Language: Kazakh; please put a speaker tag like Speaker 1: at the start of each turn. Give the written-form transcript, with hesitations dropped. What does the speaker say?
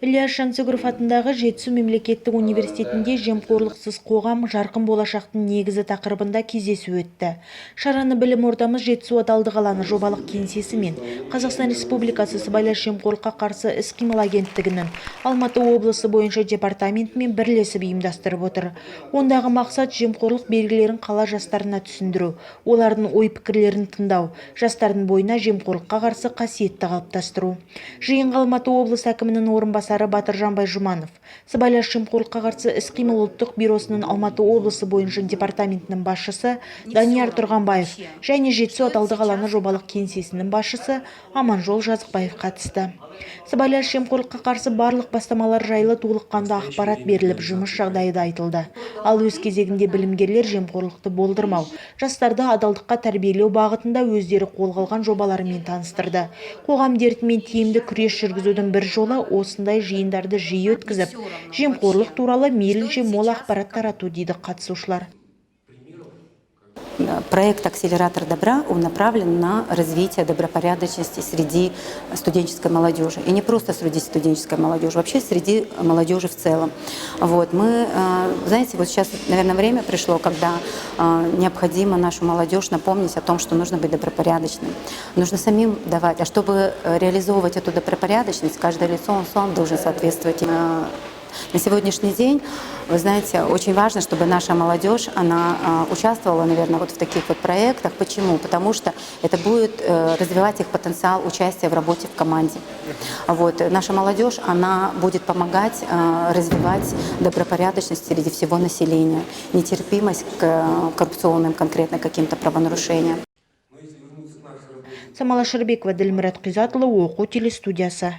Speaker 1: Ильяс Жансүгіров атындағы Жетісу мемлекеттік университетінде жемқорлықсыз қоғам жарқын болашақтың негізі тақырыбында кездесу өтті. Шараны білім ордамыз Жетісу адалдық алаңы жобалық кеңсесі мен Қазақстан Республикасы сыбайлас жемқорлыққа қарсы іс-қимыл агенттігінің Алматы облысы бойынша департаментімен бірлесіп ұйымдастырып отыр. Ондағы мақсат жемқорлық белгілерін қала жастарына түсіндіру, олардың ой-пікірлерін тыңдау, жастардың бойына жемқорлыққа қарсы қасиетті қалыптастыру. Жиынға Алматы облысы әкімінің орынбасары Батыржан Байжұманов, сыбайлас жемқорлыққа қарсы іс-қимыл ұлттық бюросының Алматы облысы бойынша департаментінің басшысы Данияр Тұрғанбаев және Жетісу адалдық алаңы жобалық кеңсесінің басшысы Аманжол Жазықбаев қатысты. Сыбайлас жемқорлыққа қарсы барлық бастамалар жайлы толыққанды ақпарат беріліп, жұмыс жағдайы да айтылды. Ал өз кезегінде білімгерлер жемқорлықты болдырмау, жастарды адалдыққа тәрбиелеу бағытында өздері қолға алған жобаларымен таныстырды. Қоғам дертімен тиімді күрес жүргізудің бір жолы осындай жиындарды жиі өткізіп, жемқорлық туралы мейлінше мол ақпарат тарату дейді қатысушылар.
Speaker 2: Проект «Акселератор добра» он направлен на развитие добропорядочности среди студенческой молодежи. И не просто среди студенческой молодежи, вообще среди молодежи в целом. Вот. Мы, знаете, вот сейчас, наверное, время пришло, когда необходимо нашу молодежь напомнить о том, что нужно быть добропорядочным. Нужно самим давать. А чтобы реализовывать эту добропорядочность, каждое лицо он сам должен соответствовать. На сегодняшний день, вы знаете, очень важно, чтобы наша молодежь, она участвовала, наверное, вот в таких вот проектах. Почему? Потому что это будет развивать их потенциал участия в работе в команде. Вот. Наша молодежь, она будет помогать развивать добропорядочность среди всего населения, нетерпимость к коррупционным конкретно каким-то правонарушениям.
Speaker 1: Самала Шырбекова, Ділмұрат Қизатұлы, оқу телестудиясы.